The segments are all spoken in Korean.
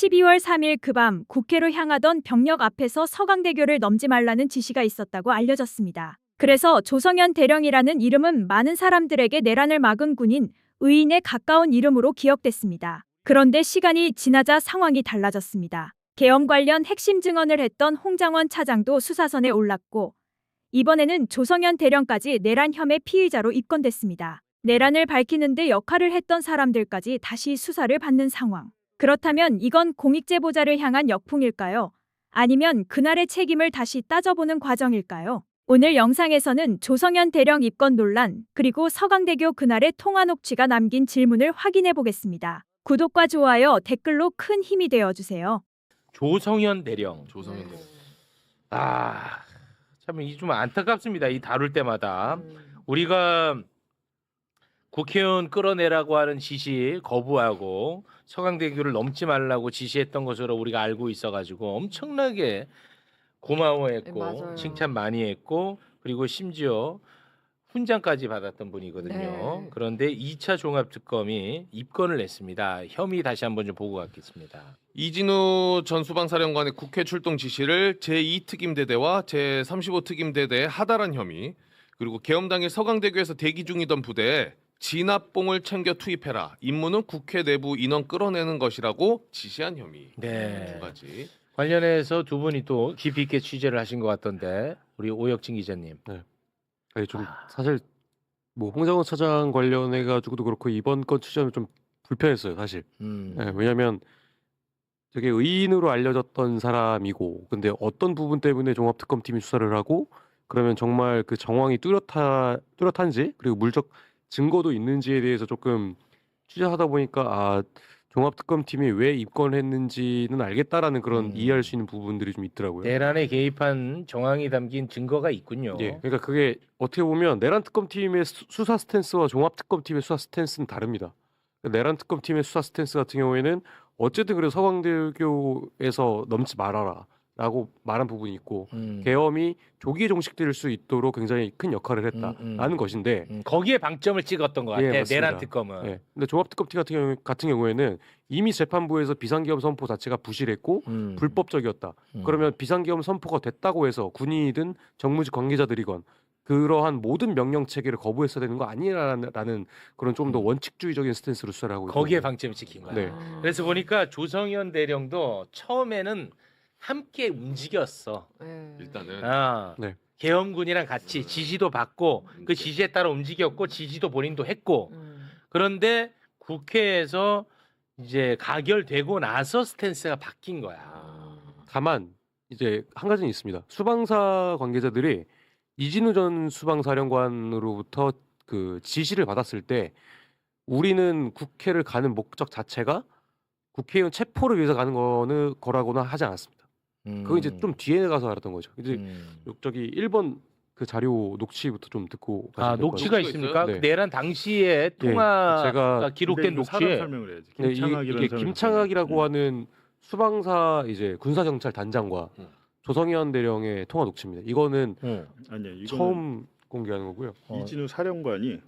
12월 3일 그 밤 국회로 향하던 병력 앞에서 서강대교를 넘지 말라는 지시가 있었다고 알려졌습니다. 그래서 조성현 대령이라는 이름은 많은 사람들에게 내란을 막은 군인, 의인에 가까운 이름으로 기억됐습니다. 그런데 시간이 지나자 상황이 달라졌습니다. 계엄 관련 핵심 증언을 했던 홍장원 차장도 수사선에 올랐고 이번에는 조성현 대령까지 내란 혐의 피의자로 입건됐습니다. 내란을 밝히는 데 역할을 했던 사람들까지 다시 수사를 받는 상황. 그렇다면 이건 공익제보자를 향한 역풍일까요? 아니면 그날의 책임을 다시 따져보는 과정일까요? 오늘 영상에서는 조성현 대령 입건 논란, 그리고 서강대교 그날의 통화 녹취가 남긴 질문을 확인해 보겠습니다. 구독과 좋아요, 댓글로 큰 힘이 되어주세요. 조성현 대령. 조성현 대령. 참 이 좀 안타깝습니다. 이 다룰 때마다 우리가 국회의원 끌어내라고 하는 지시 거부하고 서강대교를 넘지 말라고 지시했던 것으로 우리가 알고 있어가지고 엄청나게 고마워했고 맞아요. 칭찬 많이 했고 그리고 심지어 훈장까지 받았던 분이거든요. 네. 그런데 2차 종합특검이 입건을 했습니다. 혐의 다시 한번 좀 보고 가겠습니다. 이진우 전 수방사령관의 국회 출동 지시를 제2특임대대와 제35특임대대에 하달한 혐의, 그리고 계엄 당일 서강대교에서 대기 중이던 부대에 진압봉을 챙겨 투입해라. 임무는 국회 내부 인원 끌어내는 것이라고 지시한 혐의. 네. 두 가지. 관련해서 두 분이 또 깊이 있게 취재를 하신 것 같던데 우리 오혁진 기자님. 아니 좀 사실 뭐 홍장원 차장 관련해 가지고도 그렇고 이번 건 취재는 좀 불편했어요 사실. 네, 왜냐하면 되게 의인으로 알려졌던 사람이고 근데 어떤 부분 때문에 종합특검팀이 수사를 하고 그러면 정말 그 정황이 뚜렷한지 그리고 물적 증거도 있는지에 대해서 조금 취재하다 보니까 종합특검팀이 왜 입건했는지는 알겠다라는 그런 이해할 수 있는 부분들이 좀 있더라고요. 내란에 개입한 정황이 담긴 증거가 있군요. 예, 그러니까 그게 어떻게 보면 내란 특검팀의 수사 스탠스와 종합특검팀의 수사 스탠스는 다릅니다. 내란 특검팀의 수사 스탠스 같은 경우에는 어쨌든 그래도 서강대교에서 넘지 말아라라고 말한 부분이 있고 계엄이 조기에 종식될 수 있도록 굉장히 큰 역할을 했다라는 것인데 거기에 방점을 찍었던 것 같아. 예, 맞습니다. 내란 특검은. 예, 근데 종합특검팀 같은 경우에는 이미 재판부에서 비상계엄 선포 자체가 부실했고 불법적이었다. 그러면 비상계엄 선포가 됐다고 해서 군인이든 정무직 관계자들이건 그러한 모든 명령 체계를 거부했어야 되는 거 아니라는 그런 좀 더 원칙주의적인 스탠스로 수사를 하고 있거든요. 거기에 방점을 찍힌 거야. 네. 그래서 보니까 조성현 대령도 처음에는 함께 움직였어. 일단은 네. 계엄군이랑 같이 지시도 받고 그 지시에 따라 움직였고 지시도 본인도 했고 그런데 국회에서 이제 가결되고 나서 스탠스가 바뀐 거야. 다만 이제 한 가지는 있습니다. 수방사 관계자들이 이진우 전 수방사령관으로부터 그 지시를 받았을 때 우리는 국회를 가는 목적 자체가 국회의원 체포를 위해서 가는 거라고는 하지 않았습니다. 그거 이제 좀 뒤에 가서 알았던 거죠. 이제 저기 1번 그 자료 녹취부터 좀 듣고 가시면 될 것 녹취가 같아요. 있습니까? 네. 내란 당시에 통화가 제가 기록된 녹취에 설명을 해야지. 네, 김창학이라는 이게 사람이 김창학이라고 있잖아요. 하는 수방사 이제 군사경찰 단장과 조성현 대령의 통화 녹취입니다. 이거는 아니야, 이거는 처음 공개하는 거고요. 이진우 사령관이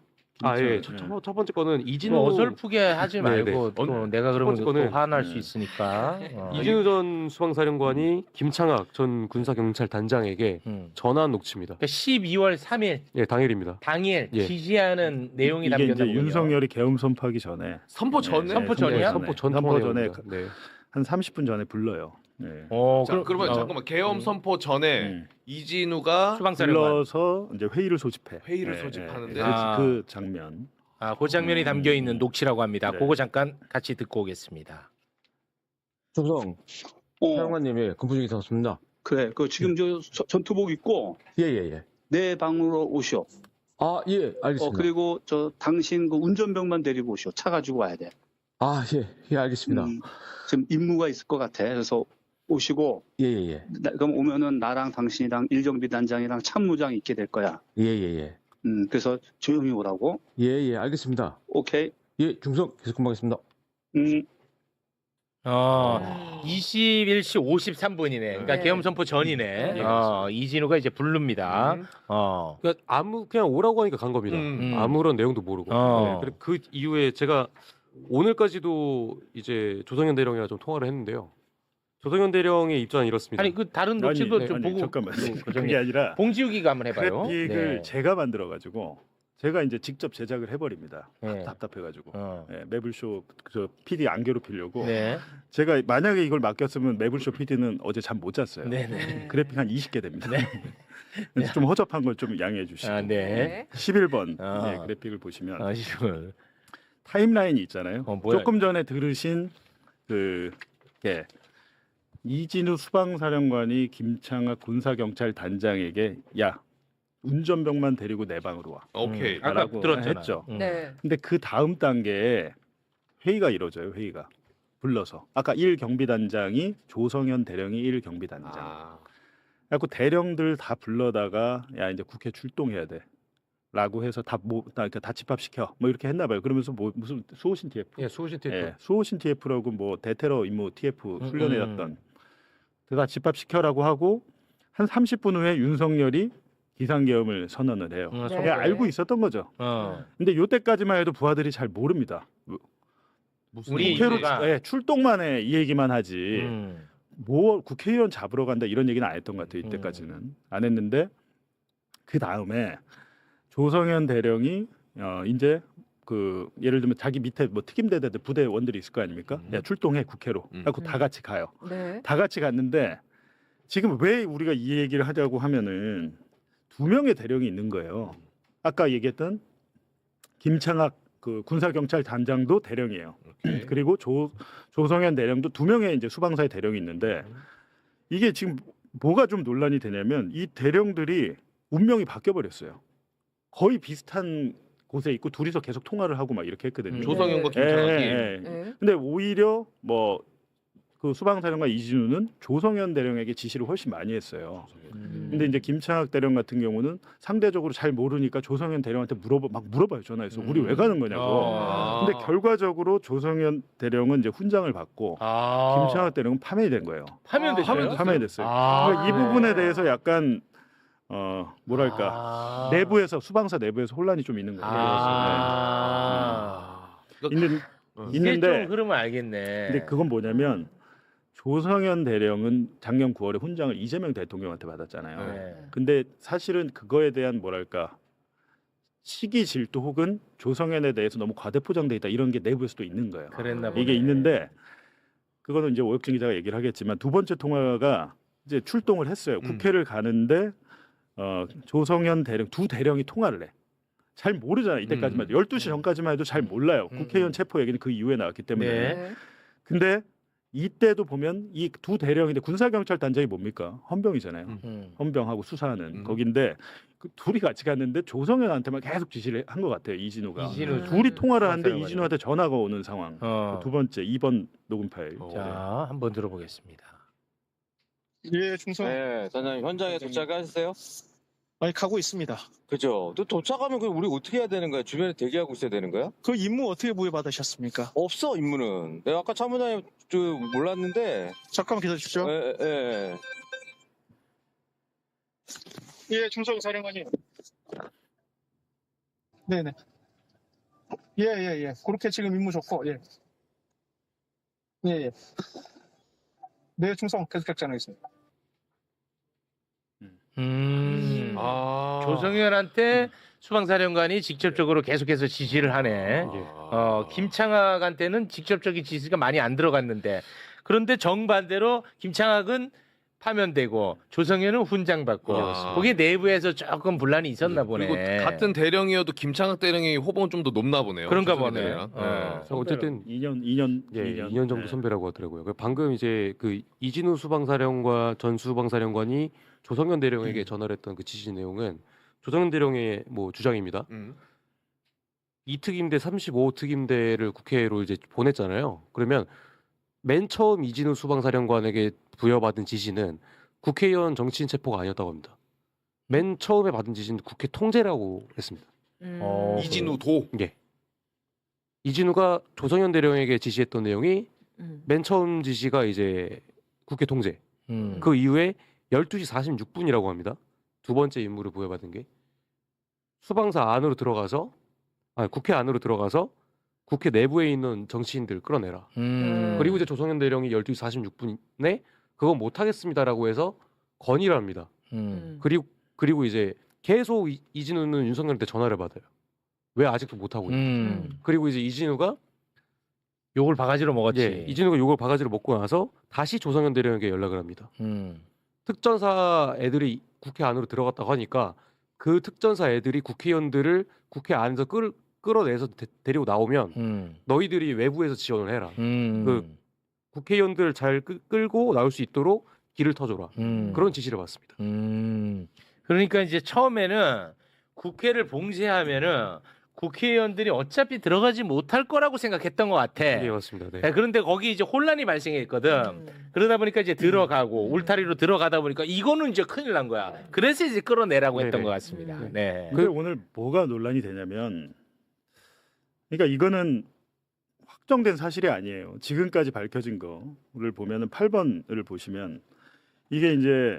예. 김창- 첫 번째 거는 이진우 어설프게 하지 네, 말고 네. 또 내가 그러면 첫 또 번째 거는- 화날 수 있으니까. 이진우 전 수방사령관이 김창학 전 군사경찰 단장에게 전화한 녹취입니다. 그러니까 12월 3일 예, 당일입니다. 당일 예. 지시하는 내용이 이게 담겼나 이제 보군요. 윤석열이 계엄 선포하기 전에 선포 전에 선포 전이야? 선포 전 선포 전에 통화내용입니다. 네. 한 30분 전에 불러요. 네. 자, 그러면 잠깐만 계엄 선포 전에 네. 이진우가 수방사령관. 불러서 이제 회의를 소집해. 회의를 네, 소집하는데 네. 아. 그 장면. 그 장면이 담겨 있는 녹취라고 합니다. 네. 그거 잠깐 같이 듣고 오겠습니다. 조성 사령관님이 근무중에 있었습니다. 그래, 그 지금 전투복 입고 예예예. 내 방으로 오시오. 예 알겠습니다. 그리고 당신 그 운전병만 데리고 오시오. 차 가지고 와야 돼. 예 알겠습니다. 지금 임무가 있을 것 같아. 그래서 오시고 예예예. 그럼 오면은 나랑 당신이랑 일정비 단장이랑 참모장 있게 될 거야. 예예예. 그래서 조용히 오라고. 예예 알겠습니다. 오케이. 예 중성 계속 근무하겠습니다. 21시 53분이네. 그러니까 네. 계엄 선포 전이네. 네. 이진우가 이제 부릅니다. 그러니까 그냥 오라고 하니까 간 겁니다. 아무런 내용도 모르고. 어. 네. 그리고 그 이후에 제가 오늘까지도 이제 조성현 대령이랑 좀 통화를 했는데요. 조성현 대령의 입장은 이렇습니다. 아니 그 다른 녹취도 좀 보고 잠깐만요. 그 그게 아니라 봉지욱이가 한번 해봐요. 그래픽을 네. 제가 만들어 가지고 제가 이제 직접 제작을 해버립니다. 네. 답답해 가지고. 어. 네, 매블쇼 저 PD 안 괴롭히려고 네. 제가 만약에 이걸 맡겼으면 매블쇼 PD는 어제 잠 못 잤어요. 네네. 그래픽 한 20개 됩니다. 네. 그래서 좀 허접한 걸 좀 양해해 주시고. 아, 네. 11번 아. 그래픽을 보시면 아시군. 타임라인이 있잖아요. 뭐야? 조금 전에 들으신 그 예. 이진우 수방사령관이 김창학 군사경찰단장에게 야 운전병만 데리고 내 방으로 와. 오케이. 아까 라고 들었잖아. 했죠. 네. 근데 그 다음 단계에 회의가 이루어져요. 회의가 불러서 아까 1경비단장이 조성현 대령이 1경비단장. 아. 그래갖고 대령들 다 불러다가 야 이제 국회 출동해야 돼. 라고 해서 다 집합시켜 뭐 이렇게 했나 봐요. 그러면서 뭐 무슨 수호신 TF, 예, 수호신 TF. 예, 수호신 TF라고 뭐 대테러 임무 TF 훈련해왔던 다 집합시켜라고 하고 한 30분 후에 윤석열이 비상계엄을 선언을 해요. 네. 그냥 알고 있었던 거죠. 근데 요때까지만 해도 부하들이 잘 모릅니다. 무슨 우리 국회로 이제가- 예, 출동만 해 이 얘기만 하지. 음. 뭐 국회의원 잡으러 간다 이런 얘기는 안 했던 것 같아요. 이때까지는 안 했는데 그 다음에 조성현 대령이 이제 그 예를 들면 자기 밑에 뭐 특임대대들 부대원들이 있을 거 아닙니까? 야 출동해 국회로. 하고 다 같이 가요. 네. 다 같이 갔는데 지금 왜 우리가 이 얘기를 하자고 하면은 2명의 대령이 있는 거예요. 아까 얘기했던 김창학 그 군사경찰 단장도 대령이에요. 오케이. 그리고 조성현 대령도 2명의 이제 수방사의 대령이 있는데 이게 지금 뭐가 좀 논란이 되냐면 이 대령들이 운명이 바뀌어 버렸어요. 거의 비슷한 곳에 있고 둘이서 계속 통화를 하고 막 이렇게 했거든요. 조성현과 예, 김창학이 예. 네. 근데 오히려 뭐 그 수방사령관 이진우는 조성현 대령에게 지시를 훨씬 많이 했어요. 근데 이제 김창학 대령 같은 경우는 상대적으로 잘 모르니까 조성현 대령한테 물어봐요 전화해서 우리 왜 가는 거냐고. 아. 근데 결과적으로 조성현 대령은 이제 훈장을 받고 아. 김창학 대령은 파면이 된 거예요. 파면됐어요? 파면이 됐어요. 아. 그러니까 이 부분에 대해서 약간 뭐랄까 아. 내부에서 수방사 내부에서 혼란이 좀 있는 거예요. 아. 네. 있는 이게 있는데 좀 흐름을 알겠네. 근데 그건 뭐냐면 조성현 대령은 작년 9월에 훈장을 이재명 대통령한테 받았잖아요. 네. 근데 사실은 그거에 대한 뭐랄까 시기 질투 혹은 조성현에 대해서 너무 과대포장돼 있다 이런 게 내부에서도 있는 거예요. 그랬나 보네. 이게 있는데 그거는 이제 오혁진 기자가 얘기를 하겠지만 두 번째 통화가 이제 출동을 했어요. 국회를 가는데 조성현 대령 두 대령이 통화를 해. 잘 모르잖아요. 이때까지만 12시 전까지만 해도 잘 몰라요. 국회의원 체포 얘기는 그 이후에 나왔기 때문에. 네. 네. 근데 이때도 보면 이 두 대령인데 군사경찰 단장이 뭡니까? 헌병이잖아요. 헌병하고 수사하는 거긴데 그 둘이 같이 갔는데 조성현한테만 계속 지시를 한 것 같아요. 이진우가. 이진우 둘이 통화를 하는데 수사관이. 이진우한테 전화가 오는 상황. 두 번째 2번 녹음 파일. 자, 한번 들어보겠습니다. 예, 충성. 네, 단장님 현장에 도착하셨어요? 아니 가고 있습니다. 그죠? 또 도착하면 그럼 우리 어떻게 해야 되는 거야? 주변에 대기하고 있어야 되는 거야? 그 임무 어떻게 부여받으셨습니까? 없어 임무는. 내가 아까 참모장님 몰랐는데. 잠깐만 기다려 주십시오. 예. 예, 충성 사령관님. 네네. 예. 그렇게 지금 임무 좋고, 예. 예. 네, 충성 계속 격전하겠습니다. 아. 조성현한테 수방사령관이 직접적으로 계속해서 지시를 하네. 김창학한테는 직접적인 지시가 많이 안 들어갔는데 그런데 정반대로 김창학은 파면되고 조성현은 훈장 받고 거기에 내부에서 조금 분란이 있었나 보네. 그리고 같은 대령이어도 김창학 대령이 호봉은 좀 더 높나 보네요. 그런가 조성현 보네. 대령이랑. 그래서 어쨌든 2년 정도 선배라고 하더라고요. 방금 이제 그 이진우 수방사령관 전 수방사령관이 조성현 대령에게 전화를 했던 그 지시 내용은 조성현 대령의 뭐 주장입니다. 2특임대 35특임대를 국회로 이제 보냈잖아요. 그러면 맨 처음 이진우 수방사령관에게 부여받은 지시는 국회의원 정치인 체포가 아니었다고 합니다. 맨 처음에 받은 지시는 국회 통제라고 했습니다. 이진우도. 예. 이진우가 조성현 대령에게 지시했던 내용이 맨 처음 지시가 이제 국회 통제. 그 이후에 12시 46분이라고 합니다. 두 번째 임무를 부여받은 게 수방사 안으로 들어가서 국회 안으로 들어가서 국회 내부에 있는 정치인들 끌어내라. 그리고 이제 조성현 대령이 12시 46분에 그거 못 하겠습니다라고 해서 건의를 합니다. 그리고 이제 계속 이진우는 윤석열한테 전화를 받아요. 왜 아직도 못 하고 있냐. 그리고 이제 이진우가 욕을 바가지로 먹었지. 예, 이진우가 욕을 바가지로 먹고 나서 다시 조성현 대령에게 연락을 합니다. 특전사 애들이 국회 안으로 들어갔다고 하니까 그 특전사 애들이 국회의원들을 국회 안에서 끌어내서 데리고 나오면 너희들이 외부에서 지원을 해라. 그 국회의원들을 잘 끌고 나올 수 있도록 길을 터줘라. 그런 지시를 받습니다. 그러니까 이제 처음에는 국회를 봉쇄하면은 국회의원들이 어차피 들어가지 못할 거라고 생각했던 것 같아. 예, 맞습니다. 네. 네, 그런데 거기 이제 혼란이 발생했거든. 그러다 보니까 이제 들어가고 울타리로 들어가다 보니까 이거는 이제 큰일 난 거야. 그래서 이제 끌어내라고 했던 네네. 것 같습니다. 네. 근데 오늘 뭐가 논란이 되냐면, 그러니까 이거는 확정된 사실이 아니에요. 지금까지 밝혀진 거를 보면은 8번을 보시면 이게 이제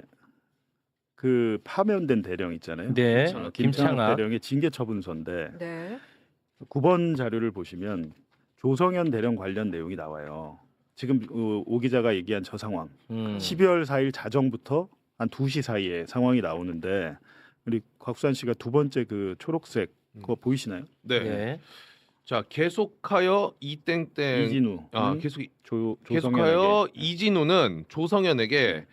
그 파면된 대령 있잖아요. 네. 김창학 김창학 대령의 징계 처분서인데 네. 9번 자료를 보시면 조성현 대령 관련 내용이 나와요. 지금 오 기자가 얘기한 저 상황. 12월 4일 자정부터 한 2시 사이에 상황이 나오는데 우리 곽수환 씨가 두 번째 그 초록색 그거 보이시나요? 네. 네. 자, 계속하여 이땡땡 이진우. 조성현에게. 계속하여 이진우는 조성현에게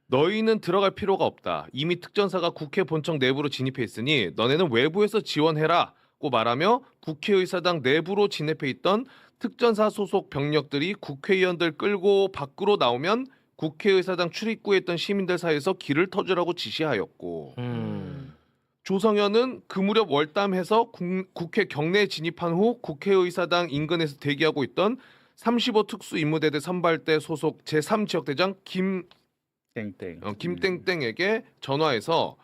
너희는 들어갈 필요가 없다. 이미 특전사가 국회 본청 내부로 진입해 있으니 너네는 외부에서 지원해라고 말하며 국회의사당 내부로 진입해 있던 특전사 소속 병력들이 국회의원들 끌고 밖으로 나오면 국회의사당 출입구에 있던 시민들 사이에서 길을 터주라고 지시하였고 조성현은 그 무렵 월담해서 국회 경내에 진입한 후 국회의사당 인근에서 대기하고 있던 35 특수임무대대 선발대 소속 제3지역대장 김땡땡에게 전화해서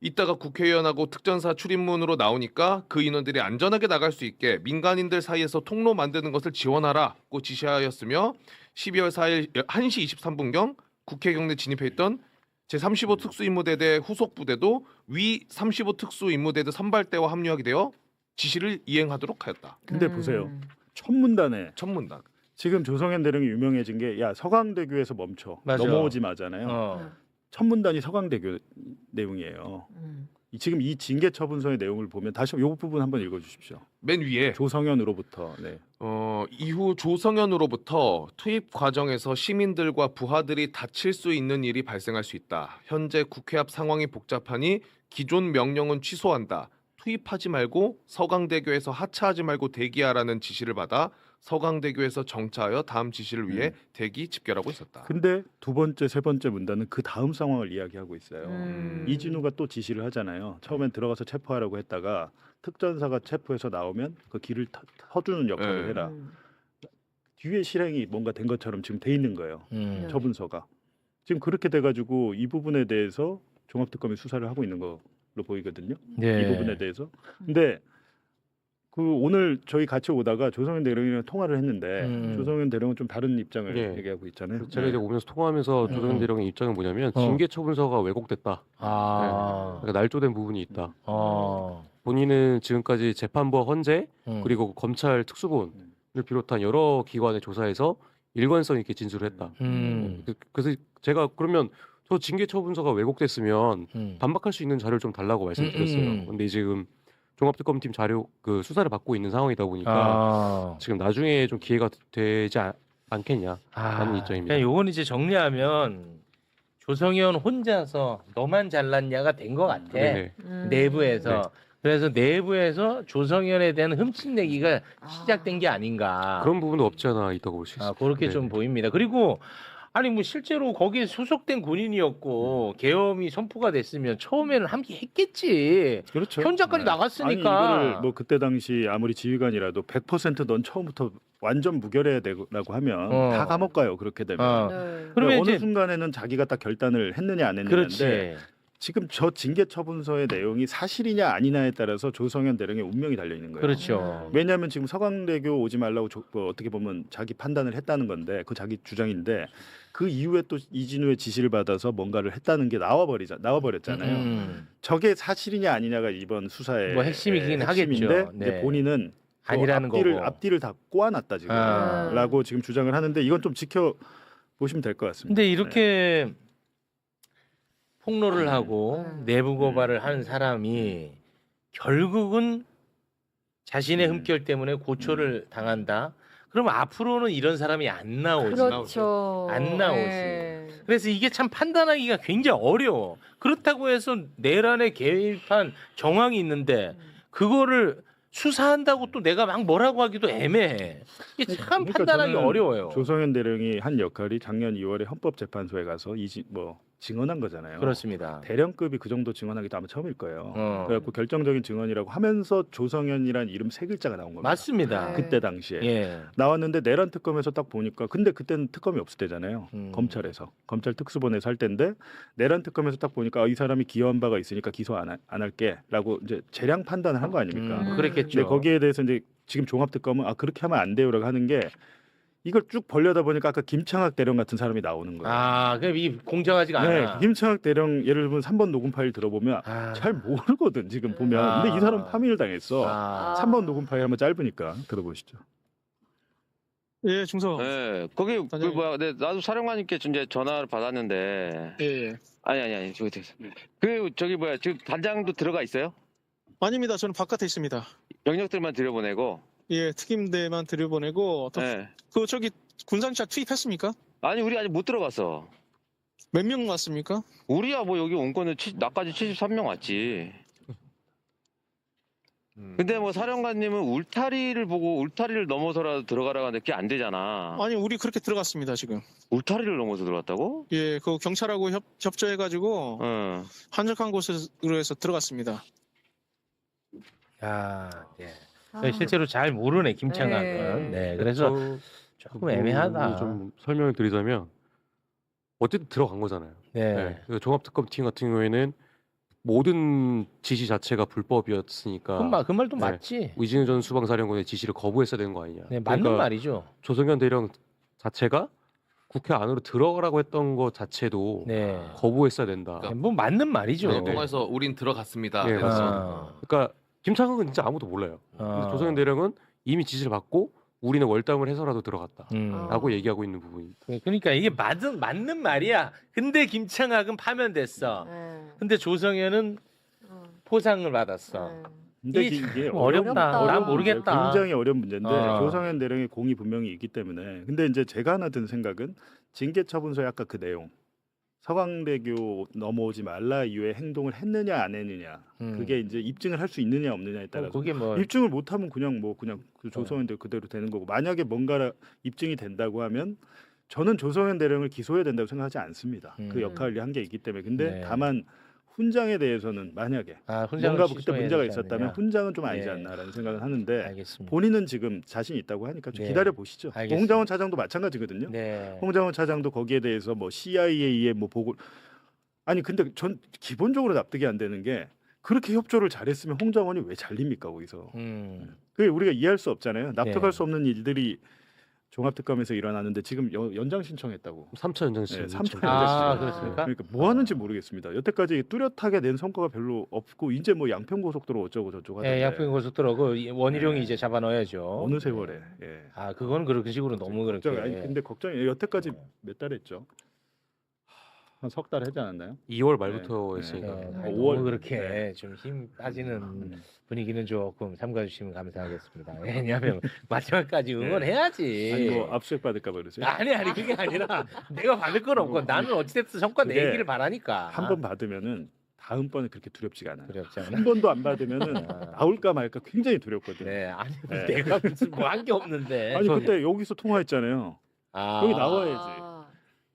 이따가 국회의원하고 특전사 출입문으로 나오니까 그 인원들이 안전하게 나갈 수 있게 민간인들 사이에서 통로 만드는 것을 지원하라고 지시하였으며 12월 4일 1시 23분경 국회 경내 진입해 있던 제35 특수임무대대 후속 부대도 위 35 특수임무대대 선발대와 합류하게 되어 지시를 이행하도록 하였다. 근데 보세요. 첫문단에 첫문단. 지금 조성현 대령이 유명해진 게 야 서강대교에서 멈춰 맞아. 넘어오지 마잖아요. 첫문단이 서강대교 내용이에요. 지금 이 징계 처분서의 내용을 보면 다시 이 부분 한번 읽어주십시오. 맨 위에 조성현으로부터 네. 이후 조성현으로부터 투입 과정에서 시민들과 부하들이 다칠 수 있는 일이 발생할 수 있다. 현재 국회 앞 상황이 복잡하니 기존 명령은 취소한다. 투입하지 말고 서강대교에서 하차하지 말고 대기하라는 지시를 받아 서강대교에서 정차하여 다음 지시를 위해 대기 집결하고 있었다. 근데 두 번째, 세 번째 문단은 그 다음 상황을 이야기하고 있어요. 이진우가 또 지시를 하잖아요. 처음엔 들어가서 체포하라고 했다가 특전사가 체포해서 나오면 그 길을 터주는 역할을 네. 해라. 뒤에 실행이 뭔가 된 것처럼 지금 돼 있는 거예요. 처분서가. 지금 그렇게 돼가지고 이 부분에 대해서 종합특검이 수사를 하고 있는 걸로 보이거든요. 네. 이 부분에 대해서. 근데 그 오늘 저희 같이 오다가 조성현 대령이랑 통화를 했는데 조성현 대령은 좀 다른 입장을 예. 얘기하고 있잖아요. 제가 이제 오면서 통화하면서 조정현 대령의 입장은 뭐냐면 징계 처분서가 왜곡됐다. 그러니까 날조된 부분이 있다. 본인은 지금까지 재판부와 헌재 그리고 검찰 특수본을 비롯한 여러 기관의 조사에서 일관성 있게 진술을 했다. 그래서 제가 그러면 저 징계 처분서가 왜곡됐으면 반박할 수 있는 자료를 좀 달라고 말씀드렸어요. 근데 지금 종합특검팀 자료 그 수사를 받고 있는 상황이다 보니까 지금 나중에 좀 기회가 되지 않겠냐라는 입장입니다. 그냥 요건 이제 정리하면 조성현 혼자서 너만 잘났냐가 된 것 같아. 네네. 내부에서. 네. 그래서 내부에서 조성현에 대한 흠집내기가 시작된 게 아닌가. 그런 부분도 없지 않아 있다고 볼 수 있습니다. 그렇게 좀 네네. 보입니다. 그리고 아니 뭐 실제로 거기에 소속된 군인이었고 계엄이 선포가 됐으면 처음에는 함께 했겠지. 그렇죠. 현장까지 네. 나갔으니까. 아니 이거를 뭐 그때 당시 아무리 지휘관이라도 100%넌 처음부터 완전 무결해야 되라고 하면 다 감옥 가요. 그렇게 되면. 네. 그러면 어느 이제 순간에는 자기가 딱 결단을 했느냐 안 했느냐인데 그렇지. 지금 저 징계 처분서의 내용이 사실이냐 아니냐에 따라서 조성현 대령의 운명이 달려 있는 거예요. 그렇죠. 왜냐하면 지금 서강대교 오지 말라고 어떻게 보면 자기 판단을 했다는 건데 그 자기 주장인데 그 이후에 또 이진우의 지시를 받아서 뭔가를 했다는 게 나와버렸잖아요. 저게 사실이냐 아니냐가 이번 수사의 뭐 핵심이긴 핵심인데 하겠죠. 이제 네. 본인은 아니라는 거고. 앞뒤를 다 꼬아놨다 지금. 아. 라고 지금 주장을 하는데 이건 좀 지켜 보시면 될 것 같습니다. 근데 이렇게 폭로를 하고 내부 고발을 한 사람이 결국은 자신의 흠결 때문에 고초를 당한다. 그럼 앞으로는 이런 사람이 안 나오지. 그렇죠. 안 나오지. 예. 그래서 이게 참 판단하기가 굉장히 어려워. 그렇다고 해서 내란에 개입한 정황이 있는데 그거를 수사한다고 또 내가 막 뭐라고 하기도 애매해. 이게 참 그러니까 판단하기 저는 어려워요. 조성현 대령이 한 역할이 작년 2월에 헌법재판소에 가서 증언한 거잖아요. 그렇습니다. 대령급이 그 정도 증언하기도 아마 처음일 거예요. 어. 그래갖고 결정적인 증언이라고 하면서 조성현이란 이름 세 글자가 나온 겁니다. 맞습니다. 네. 그때 당시에 예. 나왔는데 내란 특검에서 딱 보니까 근데 그때는 특검이 없을 때잖아요. 검찰에서 검찰 특수본에서 할 때인데 내란 특검에서 딱 보니까 이 사람이 기여한 바가 있으니까 기소 안 할게라고 이제 재량 판단을 한 거 아닙니까? 그랬겠죠. 근데 거기에 대해서 이제 지금 종합특검은 그렇게 하면 안 돼요라고 하는 게 이걸 쭉 벌려다 보니까 아까 김창학 대령 같은 사람이 나오는 거예요. 그럼 이 공정하지가 않아. 네, 김창학 대령 예를 들면 3번 녹음 파일 들어보면 잘 모르거든 지금 보면. 근데 이 사람 파민을 당했어. 3번 녹음 파일 한번 짧으니까 들어보시죠. 예, 중서. 네, 거기 그 단장님. 뭐야, 나도 사령관님께 이제 전화를 받았는데 예, 예. 아니 저기 뭐야 지금 단장도 들어가 있어요? 아닙니다. 저는 바깥에 있습니다. 병력들만 들여보내고. 예, 특임대만 들여보내고 네. 저기 군상차 투입했습니까? 아니 우리 아직 못 들어갔어. 몇 명 왔습니까? 우리야 뭐 여기 온 거는 나까지 73명 왔지. 근데 뭐 사령관님은 울타리를 보고 울타리를 넘어서라도 들어가라고 하는데 그게 안 되잖아. 아니, 우리 그렇게 들어갔습니다, 지금. 울타리를 넘어서 들어갔다고? 예, 그 경찰하고 협조해가지고 응. 한적한 곳으로 해서 들어갔습니다. 네. 실제로 잘 모르네 김창학은. 네. 그래서 조금 애매하다. 좀 설명을 드리자면 어쨌든 들어간 거잖아요. 네. 그 종합특검팀 같은 경우에는 모든 지시 자체가 불법이었으니까 그 말도 맞지. 이진우 전 수방사령관의 지시를 거부했어야 되는 거 아니냐. 네, 맞는 그러니까 말이죠. 조성현 대령 자체가 국회 안으로 들어가라고 했던 것 자체도 네. 거부했어야 된다. 뭐 맞는 말이죠. 네, 통해서 우린 들어갔습니다. 네, 그래서 아. 그러니까 김창학은 진짜 아무도 몰라요. 근데 조성현 대령은 이미 지시를 받고 우리는 월담을 해서라도 들어갔다라고 얘기하고 있는 부분입니다. 그러니까 이게 맞는 말이야. 근데 김창학은 파면됐어. 근데 조성현은 포상을 받았어. 근데 이게 이게 어렵다. 난 모르겠다. 굉장히 어려운 문제인데 어. 조성현 대령의 공이 분명히 있기 때문에. 근데 이제 제가 하나 든 생각은 징계처분서의 아까 그 내용. 서강대교 넘어오지 말라 이후에 행동을 했느냐 안 했느냐. 그게 이제 입증을 할 수 있느냐 없느냐에 따라서. 그게 뭐 입증을 못하면 그냥 그 조성현 대령 그대로 되는 거고 만약에 뭔가 입증이 된다고 하면 저는 조성현 대령을 기소해야 된다고 생각하지 않습니다. 그 역할을 한 게 있기 때문에. 근데 네. 다만 훈장에 대해서는 만약에 훈장을 뭔가 그때 취소해야 문제가 되지 있었다면 않느냐. 훈장은 좀 아니지 네. 않나라는 생각을 하는데 알겠습니다. 본인은 지금 자신 있다고 하니까 좀 네. 기다려 보시죠. 알겠습니다. 홍장원 차장도 마찬가지거든요. 네. 홍장원 차장도 거기에 대해서 뭐 CIA의 뭐 보고 아니 근데 전 기본적으로 납득이 안 되는 게 그렇게 협조를 잘했으면 홍장원이 왜 잘립니까 거기서? 그게 우리가 이해할 수 없잖아요. 납득할 네. 수 없는 일들이 종합특검에서 일어나는데 지금 연장 신청했다고. 3차 연장 네, 신청. 3차 연장 신청. 그렇습니까? 그러니까 뭐 하는지 모르겠습니다. 여태까지 뚜렷하게 낸 성과가 별로 없고 이제 뭐 양평고속도로 어쩌고 저쩌고 하던데 양평고속도로 그 원희룡이 네. 이제 잡아 넣어야죠. 어느 세월에. 예. 그건 그런 식으로 너무 그렇게. 걱정, 아니 근데 걱정이 여태까지 몇 달 했죠? 한 석 달 하지 않았나요? 2월 말부터 네. 했으니까. 너무 5월. 그렇게 네. 좀 힘 빠지는 분위기는 조금 삼가해 주시면 감사하겠습니다. 왜냐하면 마지막까지 응원해야지. 아니 뭐 압수수색 받을까 봐 그러세요? 아니 그게 아니라 내가 받을 건 없고 나는 어찌됐든 성과 그게 내기를 바라니까. 한 번 받으면은 다음번에 그렇게 두렵지가 않아요. 두렵지 않아. 한 번도 안 받으면은 나올까 말까 굉장히 두렵거든요. 네, 아니 네. 내가 무슨 뭐 한 게 없는데. 아니 그때 여기서 통화했잖아요. 여기 나와야지.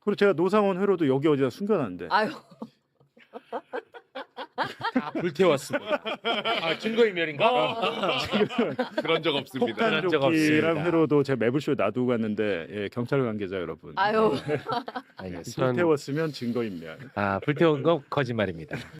그리고 제가 노상원 회로도 여기 어디다 숨겨놨는데. 아유. 다 불태웠습니다. 증거인멸인가? 그런 적 없습니다. 그런 적 폭탄조끼랑 없습니다. 회로도 제가 매불쇼에 놔두고 갔는데 예, 경찰 관계자 여러분. 아유. 알겠습니다. 불태웠으면 증거인멸. 불태운 거 거짓말입니다.